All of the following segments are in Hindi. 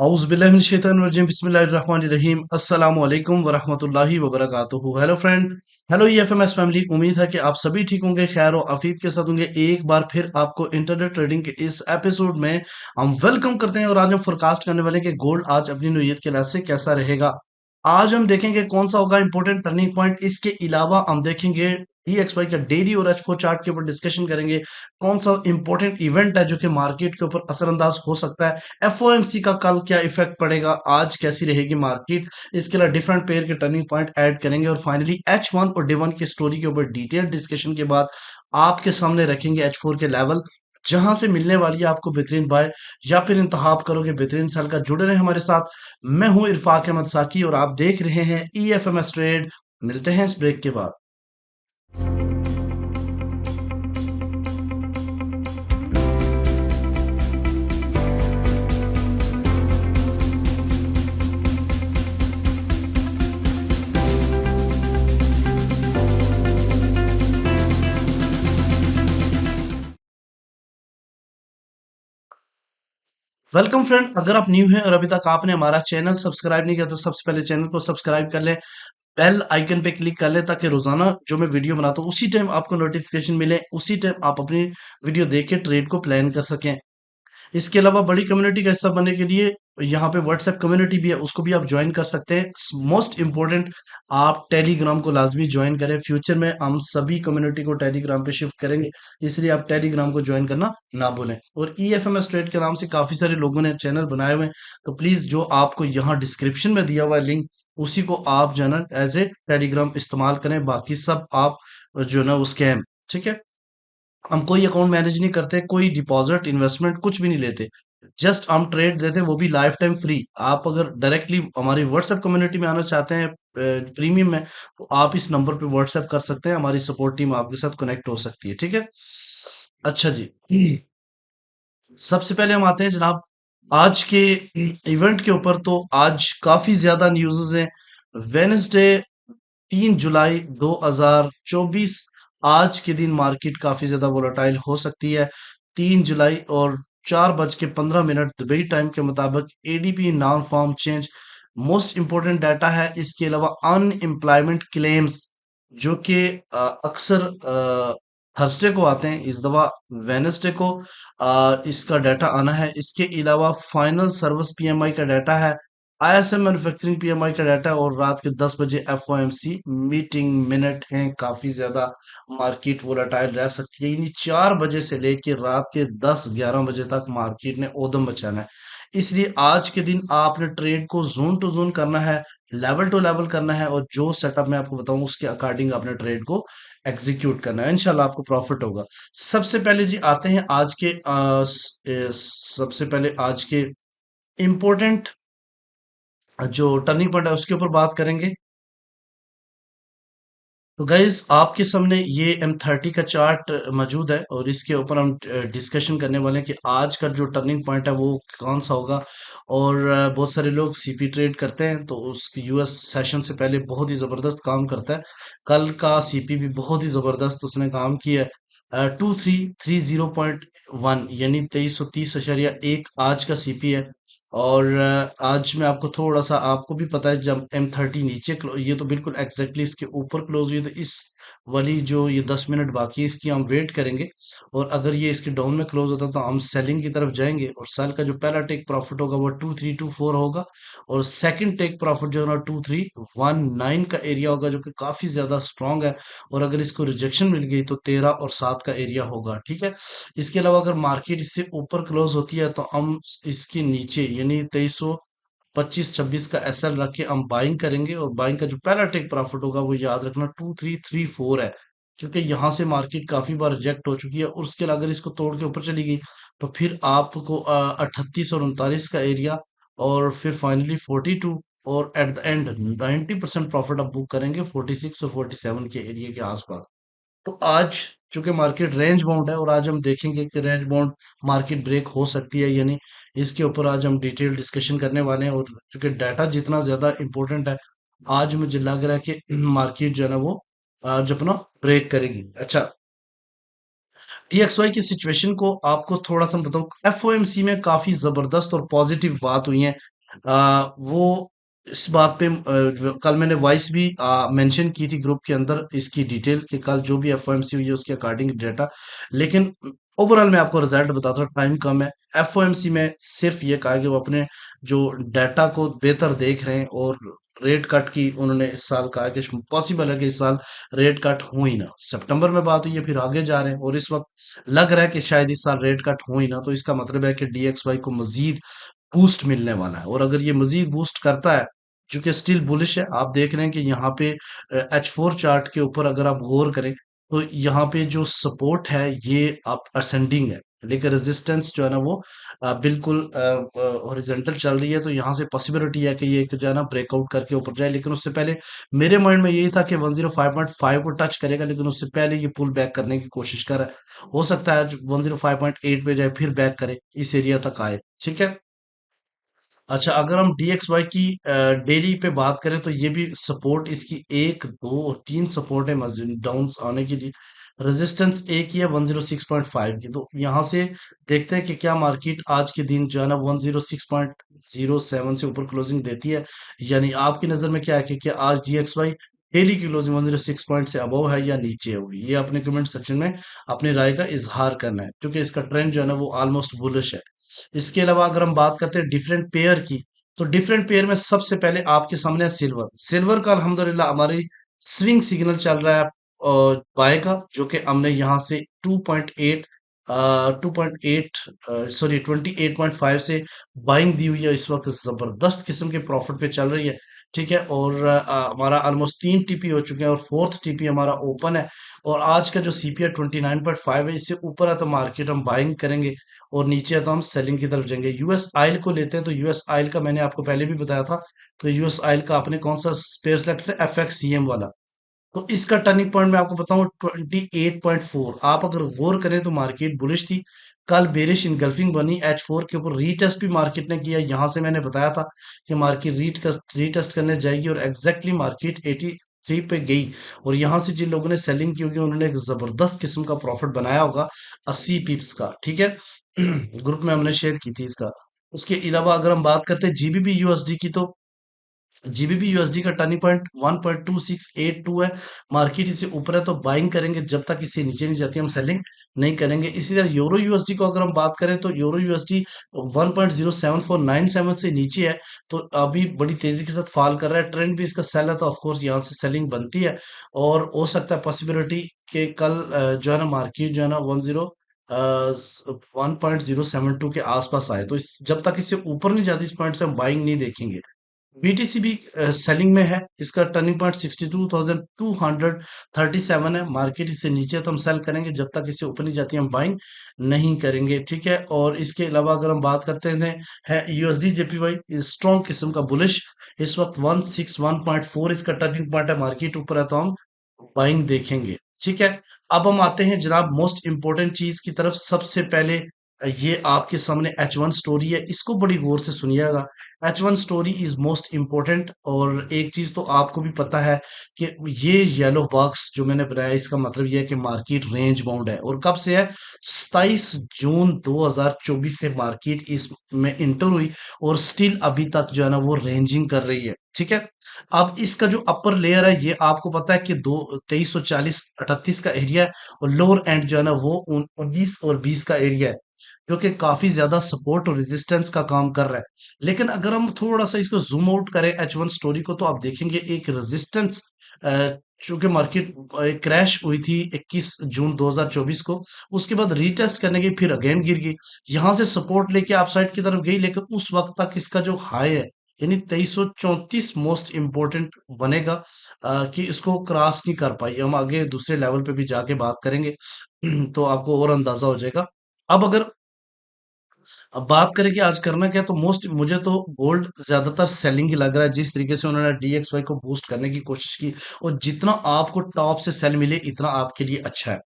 औज़ुबिल्लाहिमिनश्शैतानिर्रजीम बिस्मिल्लाहिर्रहमानिर्रहीम अस्सलामु अलैकुम वरहमतुल्लाहि वबरकातुहू। Hello friend, hello EFMS family. उम्मीद है कि आप सभी ठीक होंगे, खैर और आफियत के साथ होंगे। एक बार फिर आपको इंटरनेट ट्रेडिंग के इस एपिसोड में हम वेलकम करते हैं और आज हम फोरकास्ट करने वाले हैं कि गोल्ड आज अपनी नौयत के लिहाज से कैसा रहेगा। आज हम देखेंगे कौन सा होगा इंपॉर्टेंट टर्निंग पॉइंट। इसके अलावा हम देखेंगे DXY का डेली और H4 चार्ट के ऊपर डिस्कशन करेंगे। कौन सा इंपॉर्टेंट इवेंट है जो कि मार्केट के ऊपर असरअंदाज हो सकता है। FOMC का कल क्या इफेक्ट पड़ेगा, आज कैसी रहेगी मार्केट, इसके लिए डिफरेंट पेयर के टर्निंग पॉइंट ऐड करेंगे और फाइनली H1 और डे 1 की स्टोरी के ऊपर डिटेल डिस्कशन के बाद आपके सामने रखेंगे H4 के लेवल, जहां से मिलने वाली है आपको बेहतरीन बाय या फिर इंतखाब करोगे बेहतरीन सेल का। जुड़े रहे हमारे साथ। मैं हूं इरफाक अहमद साकी और आप देख रहे हैं EFMS ट्रेड। मिलते हैं इस ब्रेक के बाद। वेलकम फ्रेंड, अगर आप न्यू हैं और अभी तक आपने हमारा चैनल सब्सक्राइब नहीं किया तो सबसे पहले चैनल को सब्सक्राइब कर लें, बेल आइकन पे क्लिक कर लें ताकि रोजाना जो मैं वीडियो बनाता हूँ उसी टाइम आपको नोटिफिकेशन मिले, उसी टाइम आप अपनी वीडियो देख के ट्रेड को प्लान कर सकें। इसके अलावा बड़ी कम्युनिटी का हिस्सा बनने के लिए यहाँ पे व्हाट्सएप कम्युनिटी भी है, उसको भी आप ज्वाइन कर सकते हैं। मोस्ट इंपॉर्टेंट, आप टेलीग्राम को लाजमी ज्वाइन करें। फ्यूचर में हम सभी कम्युनिटी को टेलीग्राम पे शिफ्ट करेंगे, इसलिए आप टेलीग्राम को ज्वाइन करना ना भूलें। और EFMS ट्रेड के नाम से काफी सारे लोगों ने चैनल बनाए हुए हैं, तो प्लीज जो आपको यहाँ डिस्क्रिप्शन में दिया हुआ है लिंक, उसी को आप जो है ना एज ए टेलीग्राम इस्तेमाल करें। बाकी सब आप जो है ना वो स्कैम, ठीक है। हम कोई अकाउंट मैनेज नहीं करते, कोई डिपॉजिट इन्वेस्टमेंट कुछ भी नहीं लेते, जस्ट हम ट्रेड देते हैं, वो भी लाइफ टाइम फ्री। आप अगर डायरेक्टली हमारी व्हाट्सएप कम्युनिटी में आना चाहते हैं प्रीमियम में, तो आप इस नंबर पे व्हाट्सएप कर सकते हैं, हमारी सपोर्ट टीम आपके साथ कनेक्ट हो सकती है, ठीक है। अच्छा जी, सबसे पहले हम आते हैं जनाब आज के इवेंट के ऊपर। तो आज काफी ज्यादा न्यूज़ हैं। वेनेसडे 3 जुलाई 2024, आज के दिन मार्केट काफी ज्यादा वोलेटाइल हो सकती है। 3 जुलाई और 4:15 दुबई टाइम के मुताबिक ADP non farm change most important data है। इसके अलावा अनएम्प्लॉयमेंट क्लेम्स जो कि अक्सर थर्सडे को आते हैं, इस दफा वेनेसडे को इसका डाटा आना है। इसके अलावा फाइनल सर्विस PMI का डाटा है, ISM मैन्युफैक्चरिंग PMI का डाटा है और रात के 10 बजे FOMC मीटिंग मिनट हैं। काफी ज्यादा मार्केट वोलाटाइल रह सकती है, यानी 4 बजे से लेके रात के 10-11 बजे तक मार्केट ने ओदम मचाना है। इसलिए आज के दिन आपने ट्रेड को जोन टू जोन करना है, लेवल टू लेवल करना है, और जो सेटअप मैं आपको बताऊं उसके अकॉर्डिंग आपने ट्रेड को एग्जीक्यूट करना है। इंशाल्लाह आपको प्रॉफिट होगा। सबसे पहले जी आते हैं आज के सबसे पहले आज के इंपॉर्टेंट जो टर्निंग पॉइंट है उसके ऊपर बात करेंगे। तो गाइज आपके सामने ये M30 का चार्ट मौजूद है और इसके ऊपर हम डिस्कशन करने वाले हैं कि आज का जो टर्निंग पॉइंट है वो कौन सा होगा। और बहुत सारे लोग CP ट्रेड करते हैं, तो उसकी US सेशन से पहले बहुत ही जबरदस्त काम करता है। कल का CP भी बहुत ही जबरदस्त उसने काम किया है। 2330.1 यानी 2330.1 आज का CP है। और आज मैं आपको थोड़ा सा, आपको भी पता है जब M30 नीचे ये तो बिल्कुल एग्जैक्टली इसके ऊपर क्लोज हुई, तो इस वाली जो ये 10 मिनट बाकी है इसकी हम वेट करेंगे। और अगर ये इसके डाउन में क्लोज होता है तो हम सेलिंग की तरफ जाएंगे और सेल का जो पहला टेक प्रॉफिट होगा वो 2324 होगा। और सेकंड टेक प्रॉफिट जो है ना 2319 का एरिया होगा, जो कि काफी ज्यादा स्ट्रांग है। और अगर इसको रिजेक्शन मिल गई तो 13 और 7 का एरिया होगा, ठीक है। इसके अलावा अगर मार्केट इससे ऊपर क्लोज होती है तो हम इसके नीचे यानी 2325-26 का SL रख के हम बाइंग करेंगे। और बाइंग का जो पहला टेक प्रॉफिट होगा वो याद रखना 2334 है, क्योंकि यहाँ से मार्केट काफी बार रिजेक्ट हो चुकी है। और उसके अलावा अगर इसको तोड़ के ऊपर चली गई तो फिर आपको 38 और 39 का एरिया, और फिर फाइनली 42, और एट द एंड 90% प्रॉफिट आप बुक करेंगे 46 और 47 के एरिया के आसपास। तो आज चूंकि मार्केट रेंज बाउंड है और आज हम देखेंगे कि रेंज बाउंड मार्केट ब्रेक हो सकती है यानी, इसके ऊपर आज हम डिटेल डिस्कशन करने वाले हैं। और चूंकि डाटा जितना ज्यादा इंपॉर्टेंट है, आज मुझे लग रहा है कि मार्केट जो है ना वो आज अपना ब्रेक करेगी। अच्छा, DXY की सिचुएशन को आपको थोड़ा सा बताऊं। FOMC में काफी जबरदस्त और पॉजिटिव बात हुई है। वो इस बात पे कल मैंने वॉइस भी मेंशन की थी ग्रुप के अंदर इसकी डिटेल कि कल जो भी एफओएमसी हुई है उसके अकॉर्डिंग डेटा। लेकिन ओवरऑल मैं आपको रिजल्ट बताता हूँ, टाइम कम है। एफओएमसी में सिर्फ ये कहा कि वो अपने जो डाटा को बेहतर देख रहे हैं, और रेट कट की उन्होंने इस साल कहा कि पॉसिबल है कि इस साल रेट कट हो ही ना। सितंबर में बात हुई है, फिर आगे जा रहे हैं, और इस वक्त लग रहा है कि शायद इस साल रेट कट हो ही ना। तो इसका मतलब है कि डीएक्सवाई को मजीद बूस्ट मिलने वाला है, और अगर ये मजीद बूस्ट करता है, चूंकि स्टिल बुलिश है, आप देख रहे हैं कि यहाँ पे H4 चार्ट के ऊपर अगर आप गौर करें तो यहाँ पे जो सपोर्ट है ये आप असेंडिंग है, लेकिन रेजिस्टेंस जो है ना वो बिल्कुल हॉरिजॉन्टल चल रही है। तो यहाँ से पॉसिबिलिटी है कि ये एक जो है ना ब्रेकआउट करके ऊपर जाए, लेकिन उससे पहले मेरे माइंड में यही था कि 105.5 को टच करेगा, लेकिन उससे पहले ये पुल बैक करने की कोशिश कर रहा है। हो सकता है आज 105.8 पे जाए, फिर बैक करे, इस एरिया तक आए। ठीक है। अच्छा, अगर हम DXY की डेली पे बात करें तो ये भी सपोर्ट इसकी एक दो और तीन सपोर्ट है मजीद डाउन आने की जी। रेजिस्टेंस एक ही है 106.5 की। तो यहाँ से देखते हैं कि क्या मार्केट आज के दिन जो है ना 106.07 से ऊपर क्लोजिंग देती है। यानी आपकी नज़र में क्या है कि क्या आज DXY डेली की क्लोजिंग 106 पॉइंट से अबव है या नीचे होगी, ये अपने कमेंट सेक्शन में अपनी राय का इजहार करना है, क्योंकि इसका ट्रेंड जो है ना वो ऑलमोस्ट बुलिश है। इसके अलावा अगर हम बात करते हैं डिफरेंट पेयर की, तो डिफरेंट पेयर में सबसे पहले आपके सामने है सिल्वर। सिल्वर का अल्हम्दुलिल्लाह हमारी स्विंग सिग्नल चल रहा है बाय का, जो कि हमने यहाँ से 2.8 2.8 सॉरी 28.5 से बाइंग दी हुई है। इस वक्त जबरदस्त किस्म के प्रॉफिट पे चल रही है। ठीक है। और हमारा ऑलमोस्ट 3 टीपी हो चुके हैं, और फोर्थ टीपी हमारा ओपन है। और आज का जो सीपीआर 29.5 है, इससे ऊपर है तो मार्केट हम बाइंग करेंगे, और नीचे है तो हम सेलिंग की तरफ जाएंगे। यूएस ऑयल को लेते हैं, तो यूएस ऑयल का मैंने आपको पहले भी बताया था। तो यूएस ऑयल का आपने कौन सा स्पेयर सेलेक्ट किया? एफएक्सीएम वाला। तो इसका टर्निंग पॉइंट मैं आपको बताऊं 28.4। आप अगर गौर करें तो मार्केट बुलिश थी, कल बेरिश इनगल्फिंग बनी, H4 के ऊपर रीटेस्ट भी मार्केट ने किया। यहां से मैंने बताया था कि मार्केट रीटेस्ट करने जाएगी, और एग्जैक्टली मार्केट 83 पे गई। और यहां से जिन लोगों ने सेलिंग की होगी उन्होंने एक जबरदस्त किस्म का प्रॉफिट बनाया होगा, 80 पिप्स का। ठीक है। ग्रुप में हमने शेयर की थी इसका। उसके अलावा अगर हम बात करते हैं जीबीबी यूएसडी की, तो जीबीपी यूएसडी का टर्निंग पॉइंट 1.2682 है। मार्केट इसे ऊपर है तो बाइंग करेंगे, जब तक इसे नीचे नहीं जाती हम सेलिंग नहीं करेंगे। इसी तरह यूरो यूएसडी को अगर हम बात करें तो यूरो यूएसडी 1.07497 से नीचे है, तो अभी बड़ी तेजी के साथ फॉल कर रहा है। ट्रेंड भी इसका सेल है, तो ऑफकोर्स यहाँ से सेलिंग बनती है। और हो सकता है पॉसिबिलिटी कि कल जो है ना मार्केट जो है ना 1.072 के आसपास आए। तो जब तक इससे ऊपर नहीं जाती इस पॉइंट से हम बाइंग नहीं देखेंगे। बीटीसी भी सेलिंग में है, इसका टर्निंग पॉइंट 62,237 है। मार्केट इससे नीचे है तो हम सेल करेंगे, जब तक इससे ऊपर नहीं जाती हम बाइंग नहीं करेंगे। ठीक है। और इसके अलावा अगर हम बात करते हैं है यूएसडी जेपीवाई स्ट्रॉन्ग किस्म का बुलिश, इस वक्त 161.4 इसका टर्निंग पॉइंट है। मार्केट ऊपर है तो हम बाइंग देखेंगे। ठीक है। अब हम आते हैं जनाब मोस्ट इंपॉर्टेंट चीज की तरफ। सबसे पहले ये आपके सामने H1 स्टोरी है, इसको बड़ी गौर से सुनिएगा। H1 story is most important. और एक चीज तो आपको भी पता है कि ये येलो बॉक्स जो मैंने बनाया, इसका मतलब ये है कि मार्केट रेंज बाउंड है। और कब से है? 27 जून 2024 से मार्केट इसमें इंटर हुई, और स्टिल अभी तक जो है ना वो रेंजिंग कर रही है। ठीक है। अब इसका जो अपर लेयर है, ये आपको पता है कि 2340 38 का एरिया है, और लोअर एंड जो है ना वो 19 और 20 का एरिया है, जो कि काफी ज्यादा सपोर्ट और रेजिस्टेंस का काम कर रहा है। लेकिन अगर हम थोड़ा सा इसको जूम आउट करें H1 स्टोरी को, तो आप देखेंगे एक रेजिस्टेंस, चूंकि मार्केट क्रैश हुई थी 21 जून 2024 को, उसके बाद रीटेस्ट करने गई, फिर अगेन गिर गई, यहां से सपोर्ट लेके आप साइड की तरफ गई, लेकिन उस वक्त तक इसका जो हाई है यानी 2334 मोस्ट इंपॉर्टेंट बनेगा, कि इसको क्रॉस नहीं कर पाई। हम आगे दूसरे लेवल पे भी जाके बात करेंगे तो आपको और अंदाजा हो जाएगा। अब अगर अब बात करें कि आज करना क्या, तो मोस्ट मुझे तो गोल्ड ज्यादातर सेलिंग ही लग रहा है, जिस तरीके से उन्होंने डीएक्सवाई को बूस्ट करने की कोशिश की, और जितना आपको टॉप से सेल मिले इतना आपके लिए अच्छा है।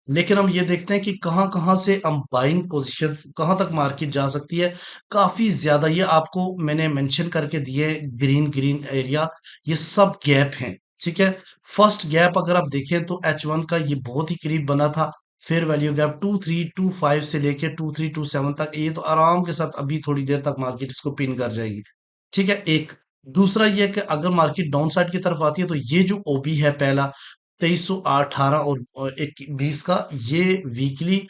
लेकिन हम ये देखते हैं कि कहां कहां से हम बाइंग पोजीशंस, कहां तक मार्केट जा सकती है। काफी ज्यादा ये आपको मैंने मेंशन करके दिए, ग्रीन ग्रीन एरिया, ये सब गैप हैं। ठीक है। फर्स्ट गैप अगर आप देखें तो H1 का ये बहुत ही करीब बना था। फेयर वैल्यू गैप 2325 से लेके 2327 तक, ये तो आराम के साथ अभी थोड़ी देर तक मार्केट इसको पिन कर जाएगी। ठीक है एक। दूसरा ये है कि अगर मार्केट डाउन साइड की तरफ आती है तो ये जो ओबी है पहला 2318 और 20 का, ये वीकली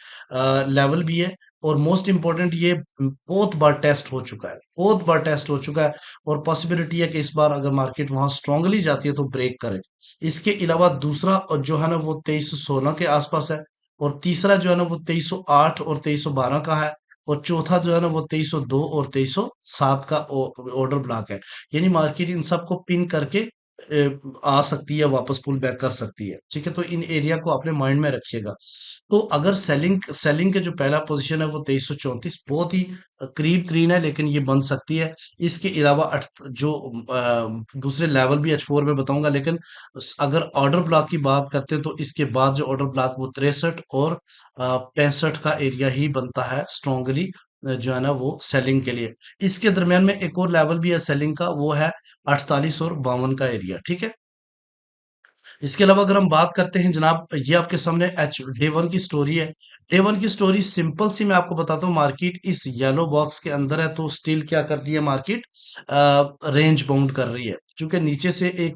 लेवल भी है। और मोस्ट इंपॉर्टेंट ये बहुत बार टेस्ट हो चुका है, बहुत बार टेस्ट हो चुका है। और पॉसिबिलिटी है कि इस बार अगर मार्केट वहां स्ट्रांगली जाती है तो ब्रेक करे। इसके अलावा दूसरा और जो है ना वो 2316 के आसपास है। और तीसरा जो है ना वो 2308 और 2312 का है। और चौथा जो है ना वो 2302 और 2307 का ऑर्डर ब्लॉक है। यानी मार्केट इन सबको पिन करके आ सकती है, वापस पुल बैक कर सकती है। ठीक है, तो इन एरिया को अपने माइंड में रखिएगा। तो अगर सेलिंग सेलिंग के जो पहला पोजीशन है वो 2334 बहुत ही करीब तरीन है, लेकिन ये बन सकती है। इसके अलावा जो दूसरे लेवल भी H4 में बताऊंगा, लेकिन अगर ऑर्डर ब्लॉक की बात करते हैं तो इसके बाद जो ऑर्डर ब्लॉक वो 63 और 65 का एरिया ही बनता है स्ट्रांगली, जो है ना वो सेलिंग के लिए। इसके दरमियान में एक और लेवल भी है सेलिंग का, वो है 48 और 52 का एरिया। ठीक है, इसके अलावा अगर हम बात करते हैं जनाब, ये आपके सामने एच डे वन की स्टोरी है। डे वन की स्टोरी सिंपल सी मैं आपको बताता हूँ। मार्केट इस येलो बॉक्स के अंदर है तो स्टिल क्या कर रही है मार्केट, रेंज बाउंड कर रही है। क्योंकि नीचे से एक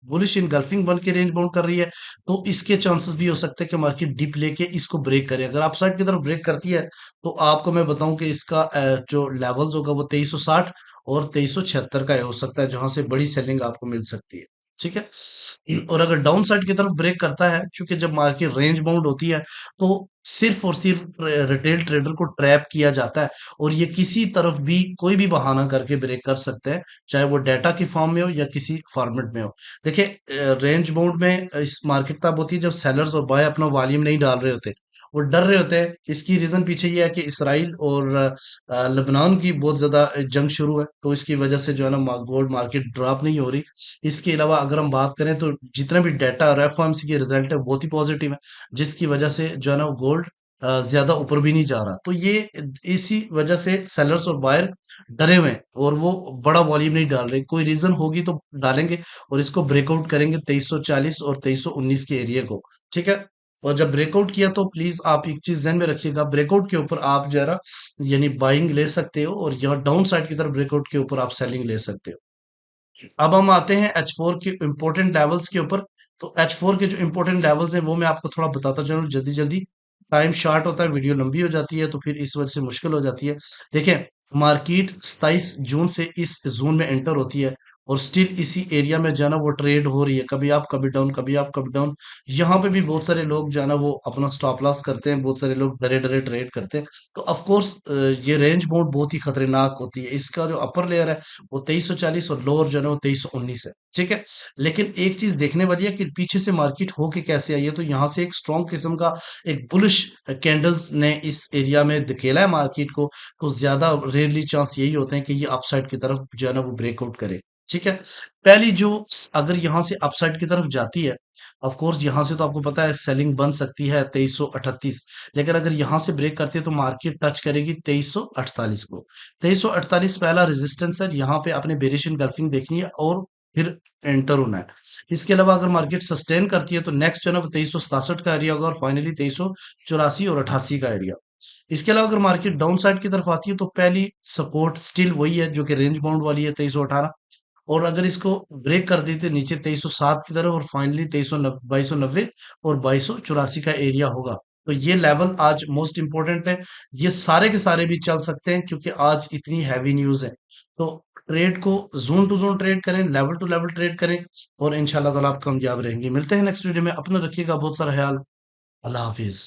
बुलिश इनगल्फिंग बन के रेंज बाउंड कर रही है, तो इसके चांसेस भी हो सकते हैं कि मार्केट डिप लेके इसको ब्रेक करे। अगर अपसाइड की तरफ ब्रेक करती है तो आपको मैं बताऊं कि इसका जो लेवल्स होगा वो 2360 और 2376 का हो सकता है, जहां से बड़ी सेलिंग आपको मिल सकती है। ठीक है, और अगर डाउन साइड की तरफ ब्रेक करता है, क्योंकि जब मार्केट रेंज बाउंड होती है तो सिर्फ और सिर्फ रिटेल ट्रेडर को ट्रैप किया जाता है। और ये किसी तरफ भी कोई भी बहाना करके ब्रेक कर सकते हैं, चाहे वो डेटा की फॉर्म में हो या किसी फॉर्मेट में हो। देखिए, रेंज बाउंड में इस मार्केट तब होती है जब सेलर्स और बाय अपना वॉल्यूम नहीं डाल रहे होते, वो डर रहे होते हैं। इसकी रीजन पीछे ये है कि इसराइल और लेबनान की बहुत ज्यादा जंग शुरू है, तो इसकी वजह से जो है ना गोल्ड मार्केट ड्रॉप नहीं हो रही। इसके अलावा अगर हम बात करें तो जितने भी डेटा और एफओएमसी के रिजल्ट है बहुत ही पॉजिटिव है, जिसकी वजह से जो है ना गोल्ड ज्यादा ऊपर भी नहीं जा रहा। तो ये इसी वजह से सेलर्स और बायर डरे हुए हैं और वो बड़ा वॉल्यूम नहीं डाल रहे। कोई रीजन होगी तो डालेंगे और इसको ब्रेकआउट करेंगे 2340 और 2319 के एरिया को। ठीक है, और जब ब्रेकआउट किया तो प्लीज आप एक चीज ध्यान में रखिएगा, ब्रेकआउट के ऊपर आप जो है ना यानी बाइंग ले सकते हो, और यहाँ डाउन साइड की तरफ ब्रेकआउट के ऊपर आप सेलिंग ले सकते हो। अब हम आते हैं H4 के इंपॉर्टेंट लेवल्स के ऊपर। तो H4 के जो इंपॉर्टेंट लेवल्स हैं वो मैं आपको थोड़ा बताता चलूं जल्दी जल्दी। टाइम शॉर्ट होता है, वीडियो लंबी हो जाती है, तो फिर इस वजह से मुश्किल हो जाती है। देखें, मार्केट 27 जून से इस जोन में एंटर होती है और स्टिल इसी एरिया में जो है ना वो ट्रेड हो रही है, कभी आप कभी डाउन, कभी आप कभी डाउन। यहाँ पे भी बहुत सारे लोग जो है ना वो अपना स्टॉप लॉस करते हैं, बहुत सारे लोग डरे डरे ट्रेड करते हैं। तो ऑफ कोर्स ये रेंज बाउंड बहुत ही खतरनाक होती है। इसका जो अपर लेयर है वो 2340 और लोअर जो है ना वो 2319 है। ठीक है, लेकिन एक चीज देखने वाली है कि पीछे से मार्केट होके कैसे आई है। तो यहाँ से एक स्ट्रॉन्ग किस्म का एक बुलिश कैंडल्स ने इस एरिया में धकेला है मार्केट को। तो ज्यादा रेयरली चांस यही होते हैं कि ये अपसाइड की तरफ जो है ना वो ब्रेकआउट करे। ठीक है, पहली जो अगर यहाँ से अपसाइड की तरफ जाती है, ऑफ कोर्स यहाँ से तो आपको पता है सेलिंग बन सकती है 2338। लेकिन अगर यहाँ से ब्रेक करती है तो मार्केट टच करेगी 2348 को। 2348 पहला रेजिस्टेंस है, यहाँ पे आपने बेरिश एनगल्फिंग देखनी है और फिर एंटर होना है। इसके अलावा अगर मार्केट सस्टेन करती है तो नेक्स्ट जो है ना वो 2367 का एरिया होगा और फाइनली 2384 और 88 का एरिया। इसके अलावा अगर मार्केट डाउन साइड की तरफ आती है तो पहली सपोर्ट स्टिल वही है जो कि रेंज बाउंड वाली है 2318। और अगर इसको ब्रेक कर देते नीचे 2307 की तरफ और फाइनली 2290 और 2284 का एरिया होगा। तो ये लेवल आज मोस्ट इंपॉर्टेंट है। ये सारे के सारे भी चल सकते हैं क्योंकि आज इतनी हैवी न्यूज है। तो ट्रेड को जोन टू जोन ट्रेड करें, लेवल टू लेवल ट्रेड करें, और इंशाल्लाह ताला आप कामयाब रहेंगे। मिलते हैं नेक्स्ट वीडियो में। अपना रखिएगा बहुत सारा ख्याल। अल्लाह हाफिज।